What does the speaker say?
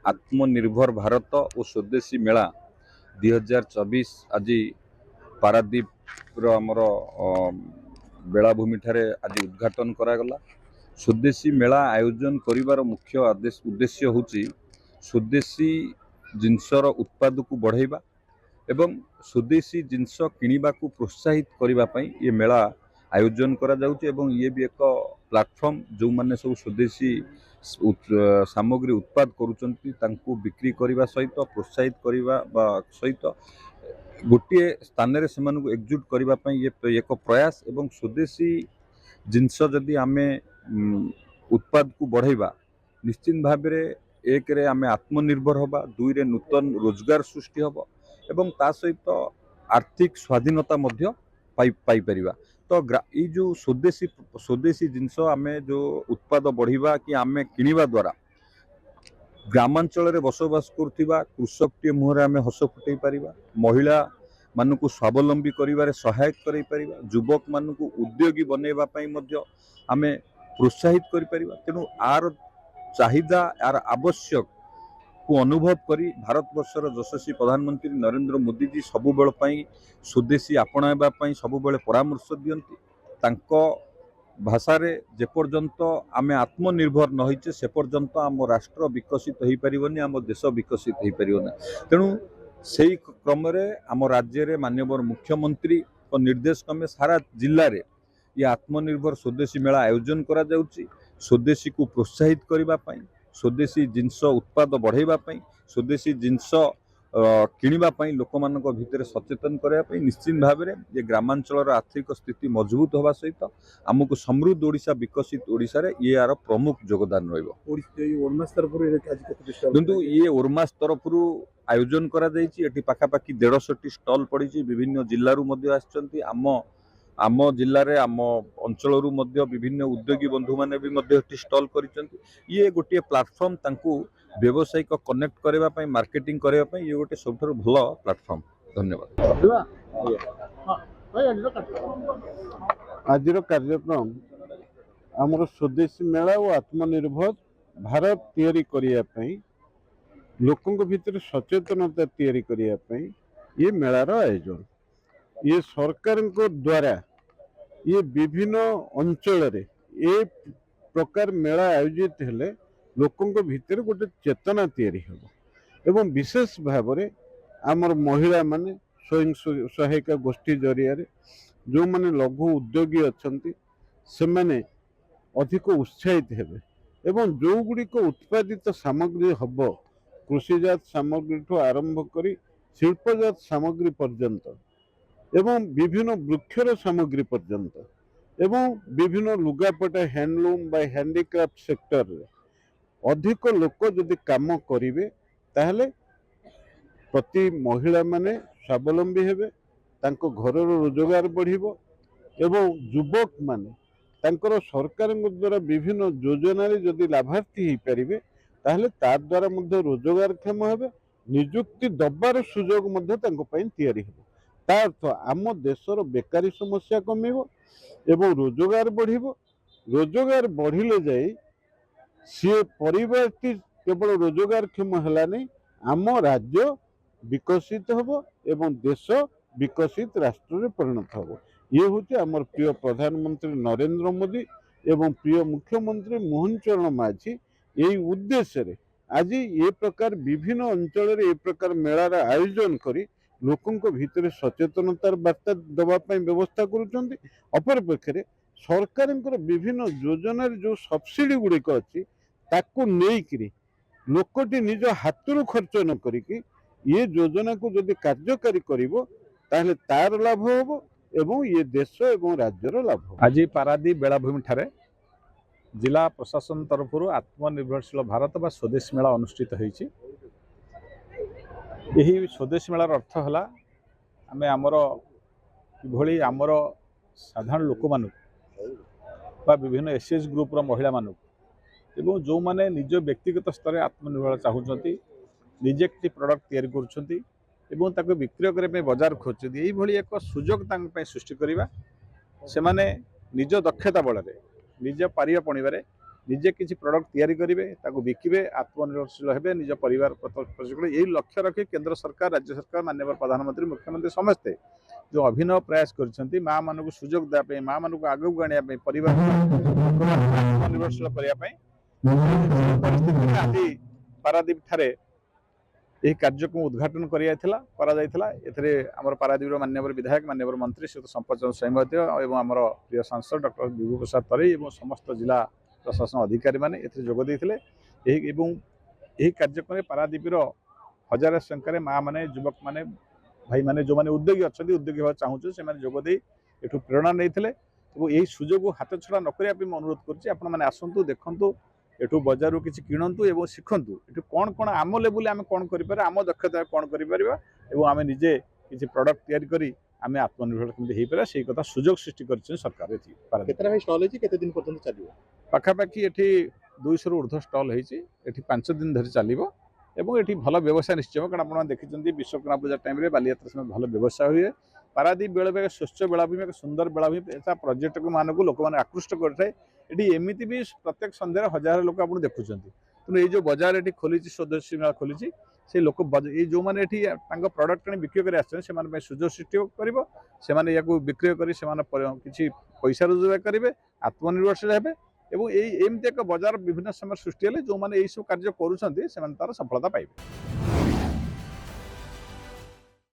आत्मनिर्भर भारत और स्वदेशी मेला 2024 आज पारादीप आमर बेलाभूमि ठारे आज उद्घाटन करागला। स्वदेशी मेला आयोजन करिवार मुख्य उद्देश्य होची स्वदेशी जिनसर उत्पाद को बढ़ाइबा एवं स्वदेशी जिनस किनिबा को प्रोत्साहित करिबा पई ये मेला आयोजन करा जाउची एवं ये भी एक प्लेटफॉर्म जो माने सब स्वदेशी सामग्री उत्पाद करुचंती तांको बिक्री करिबा सहित प्रोत्साहित करिबा सहित गोटे स्थान रे सेमानकु एकजुट करिबा पई ये एक प्रयास एवं स्वदेशी जिनस जदि आमे उत्पाद को बढ़ाइबा निश्चित भाव रे एक रे आमे आत्मनिर्भर होबा, दुई रे नूतन रोजगार सृष्टि होबा एवं ता सहित आर्थिक स्वाधीनता मध्य पाई परिबा। तो ये जो स्वदेशी जिनस आमे जो उत्पाद बढ़िबा कि आमे किनिबा द्वारा ग्रामांचल रे बसवास करथिबा कृषक टे मुहरे आमे हस फुटै परिबा, महिला मानकु स्वावलंबी करिवारे सहायक करै परिबा, युवक मानकु उद्योगी बनेबा पई मध्य आमे प्रोत्साहित करि परिबा। तेनु आर चाहिदा आर आवश्यक को अनुभव करी भारत वर्षर यशस्वी प्रधानमंत्री नरेंद्र मोदी जी सबु बेल पई स्वदेशी आपणाइबा पई सबु बेले परामर्श दियंती। तांको भाषा रे जे पर्यंत आमे आत्मनिर्भर न होइचे से पर्यंत आम राष्ट्र विकसित हो पारिबनी, आम देश विकसित हो पारिबनी। तेणु सेही क्रम रे आम राज्य रे माननीय मुख्यमंत्री को निर्देश क्रमे सारा जिल्ला रे ये आत्मनिर्भर स्वदेशी मेला आयोजन करा जाउची। स्वदेशी को प्रोत्साहित करिबा पई, स्वदेशी जिनस उत्पाद बढ़ाइबा पई, स्वदेशी जिनस किनिबा पई लोकमानक भितर सचेतन करबा पई निश्चित भाव में ये ग्रामांचल आर्थिक स्थिति मजबूत होगा सहित आमको समृद्ध ओडिशा विकसित ओडिशा रे ये यार प्रमुख योगदान रहिबो। किंतु ये ओरमास तरफ आयोजन करा जायछि। एटी पाखापाखि 150 स्टॉल पड़ी, विभिन्न जिल्लारू मध्य आछंती। आम जिल्ला रे आम अंचल विभिन्न उद्योगी बंधु माने भी मध्य स्टॉल करिसंती। ये गोटे प्लेटफॉर्म तांकू व्यवसायिक कनेक्ट करबा पई, मार्केटिंग करबा पई ये गोटे सबथर भलो प्लेटफॉर्म। धन्यवाद। आज कार्यक्रम आमर स्वदेशी मेला और आत्मनिर्भर भारत तैयारी करिया पई, लोकों भीतर सचेतनता तैयारी करिया पई ये मेलार आयोजन। ये सरकार को द्वारा ये विभिन्न अंचल रे ये प्रकार मेला आयोजित हेले लोकों भीतर गोटे चेतना तैयारी होबो एवं विशेष भाव में आमर महिला माने स्वयं सहायिका गोष्ठी जरिया जो माने लघु उद्योगी अच्छंती से माने अधिक उत्साहित हेबे एवं जो गुड़िक उत्पादित सामग्री हब कृषिजात सामग्री ठू आरंभ करी शिल्पजात सामग्री पर्यंत एवं विभिन्न वृक्षर सामग्री पर्यंत एवं विभिन्न लुगापटा हैंडलूम बा हैंडीक्राफ्ट सेक्टर रे अधिक लोक जदि काम करिवे ताहले प्रति महिला माने स्वावलंबी हेबे, तांको घरर रोजगार बढ़िबो एवं युवक माने तांकर सरकार द्वारा विभिन्न योजना रे जदि लाभार्थी हो पारिबे ताहले तार द्वारा मध्य रोजगार क्षम हेबे, नियुक्ति दबार सुजोग मध्य तांको पई तैयारी हेबो। तार्थ आम देशर बेकारी समस्या कमिबो एवं रोजगार बढ़िबो। रोजगार बढ़िले जाई सी परिवार टी केवल रोजगार क्षम है नहीं, आम राज्य विकसित होबो एवं देश विकसित राष्ट्र रे परिणत होबो। ये होचे आमर प्रिय प्रधानमंत्री नरेंद्र मोदी एवं प्रिय मुख्यमंत्री मोहन चरण माझी यही उद्देश्य रे आज ये प्रकार विभिन्न अंचल रे ये प्रकार मेलार आयोजन करी लोकों भीतर सचेतनतार वार्ता देवाई व्यवस्था करुँच। अपरपक्षे सरकार विभिन्न योजना जो सब्सिडी गुड़िक अच्छी ताकू नहीं लोकटी निज हाथरू खर्च न करिकी ये योजना को जदि कार्यकारी करिवो ताहले तार लाभ होबो एवं ये देश एवं राज्यर लाभ होबो। आज पारादीप बेलाभूमि ठारे जिला प्रशासन तरफ आत्मनिर्भरशील भारत बा स्वदेशी मेला अनुष्ठित होईछि। यही स्वदेशी मेलार अर्थ है आम आमर कि आमर साधारण लोक मानू बा विभिन्न एसएच ग्रुपर महिला मानू एवं जो माने निज व्यक्तिगत स्तर में आत्मनिर्भर चाहूँगी निजे किसी प्रडक्ट तैयारी करुँच बिक्री करने बजार खोजुँच यही एक सुजोग सृष्टि करवा से माने निज दक्षता बल निज पारिबा पणिबारे ନିଜେ କିଛି ପ୍ରଡକ୍ଟ ତିଆରି କରିବେ ତାକୁ ବିକିବେ ଆତ୍ମନିର୍ଭରଶୀଳ ହେବେ ନିଜ ପରିବାର ପ୍ରତିଷ୍ଠିତ ଏଇ ଲକ୍ଷ୍ୟ ରଖି କେନ୍ଦ୍ର ସରକାର ରାଜ୍ୟ ସରକାର ମାନ୍ୟବର ପ୍ରଧାନମନ୍ତ୍ରୀ ମୁଖ୍ୟମନ୍ତ୍ରୀ ସମସ୍ତେ ଯେଉଁ ଅଭିନବ ପ୍ରୟାସ କରିଛନ୍ତି ମା ମାନଙ୍କୁ ସୁଯୋଗ ଦେବା ପାଇଁ ମା ମାନଙ୍କୁ ଆଗକୁ ଆଣିବା ପାଇଁ ପରିବାର ଆତ୍ମନିର୍ଭରଶୀଳ କରିବା ପାଇଁ ପରିସ୍ଥିତିରେ ଆଜି ପାରାଦୀପ ଠାରେ ଏହି କାର୍ଯ୍ୟକ୍ରମ ଉଦ୍ଘାଟନ କରାଯାଇଥିଲା ଏଥିରେ ଆମର ପାରାଦୀପର ମାନ୍ୟବର ବିଧାୟକ ମାନ୍ୟବର ମନ୍ତ୍ରୀ ଶ୍ରୀ ସମ୍ପତ ସ୍ୱୟଂ ଏବଂ ଆମର ପ୍ରିୟ ସାଂସଦ ଡକ୍ଟର ବିଭୁ ପ୍ରସାଦ ତରେଇ ଏବଂ ସମସ୍ତ ଜିଲ୍ଲା ପ୍ରଶାସନ ଅଧିକାରୀମାନେ ଏଥିରେ ଯୋଗ ଦେଇଥିଲେ ଏବଂ ଏହି କାର୍ଯ୍ୟକ୍ରମରେ ପାରାଦୀପର ହଜାର ସଂଖ୍ୟାରେ ମା ମାନେ ଯୁବକ ମାନେ ଭାଇମାନେ ଯେଉଁମାନେ ଉଦ୍ୟୋଗୀ ଅଛନ୍ତି ଉଦ୍ୟୋଗୀ ହେବାକୁ ଚାହୁଁଛନ୍ତି ସେମାନେ ଯୋଗ ଦେଇ ଏଠୁ ପ୍ରେରଣା ନେଇଥିଲେ ଏବଂ ଏହି ସୁଯୋଗକୁ ହାତଛଡ଼ା ନ କରିବା ପାଇଁ ମୁଁ ଅନୁରୋଧ କରୁଛି ଆପଣମାନେ ଆସନ୍ତୁ ଦେଖନ୍ତୁ ଏଠୁ ବଜାରରୁ କିଛି କିଣନ୍ତୁ ଏବଂ ଶିଖନ୍ତୁ ଏଠୁ କ'ଣ ଆମ ଲେବୁଲରେ ଆମେ କ'ଣ କରିପାରିବା ଆମ ଦକ୍ଷତା କ'ଣ କରିପାରିବା ଏବଂ ଆମେ ନିଜେ କିଛି ପ୍ରଡକ୍ଟ ତିଆରି କରି ଆମେ ଆତ୍ମନିର୍ଭର କେମିତି ହେଇପାରିବା ସେଇ କଥା ସୁଯୋଗ ସୃଷ୍ଟି କରିଛନ୍ତି ସରକାର ଏଠି କେତେ ଦିନ ପର୍ଯ୍ୟନ୍ତ ଚାଲିବ ପାଖାପାଖି ଏଠି 200ରୁ ଉର୍ଦ୍ଧ୍ୱ ଷ୍ଟଲ୍ ହେଇଛି ଏଠି 5 ଦିନ ଧରି ଚାଲିବ ଏବଂ ଏଠି ଭଲ ବ୍ୟବସାୟ ନିଶ୍ଚୟ କାରଣ ଆପଣ ଦେଖିଛନ୍ତି ବିଶ୍ୱକର୍ମା ପୂଜା ଟାଇମରେ ବାଲିଯାତ୍ରା ସମୟ ଭଲ ବ୍ୟବସାୟ ହୁଏ ପାରାଦୀପ ବେଳାଭୂମି ସ୍ୱଚ୍ଛ ବେଳାଭୂମି ଏକ ସୁନ୍ଦର ବେଳାଭୂମି ଏହା ପର୍ଯ୍ୟଟକ ମାନଙ୍କୁ ଲୋକମାନେ ଆକୃଷ୍ଟ କରିଥାଏ ଏଠି ଏମିତି ବି ପ୍ରତ୍ୟେକ ସନ୍ଧ୍ୟାରେ ହଜାର ଲୋକ ଆପଣ ଦେଖୁଛନ୍ତି ତେଣୁ ଏଇ ଯେଉଁ ବଜାର ଏଠି ଖୋଲିଛି ସ୍ୱଦେଶୀ ମେଳା ଖୋଲିଛି ସେ ଲୋକ ଏଇ ଯେଉଁମାନେ ଏଠି ତାଙ୍କ ପ୍ରଡକ୍ଟ ଆଣି ବିକ୍ରି କରି ଆସିଛନ୍ତି ସେମାନେ ପାଇଁ ସୁଯୋଗ ସୃଷ୍ଟି କରିବ ସେମାନେ ୟାକୁ ବିକ୍ରୟ କରି ସେମାନେ କିଛି ପଇସା ରୋଜଗାର କରିବେ ଆତ୍ମନିର୍ଭରଶୀଳ ହେବେ ଏବଂ ଏମିତି ଏକ ବଜାର ବିଭିନ୍ନ ସମୟରେ ସୃଷ୍ଟି ହେଲେ ଯେଉଁମାନେ ଏଇସବୁ କାର୍ଯ୍ୟ କରୁଛନ୍ତି ସେମାନେ ତାର ସଫଳତା ପାଇବେ।